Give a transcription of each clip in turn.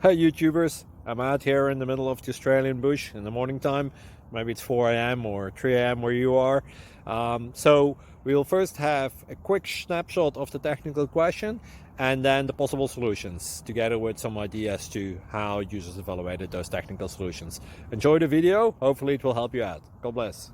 Hey YouTubers, I'm out here in the middle of the Australian bush in the morning time. Maybe it's 4 a.m. or 3 a.m. where you are. So we'll first have a quick snapshot of the technical question and then the possible solutions, together with some ideas to how users evaluated those technical solutions. Enjoy the video, hopefully it will help you out. God bless.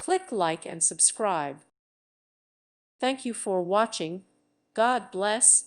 Click like and subscribe. Thank you for watching. God bless.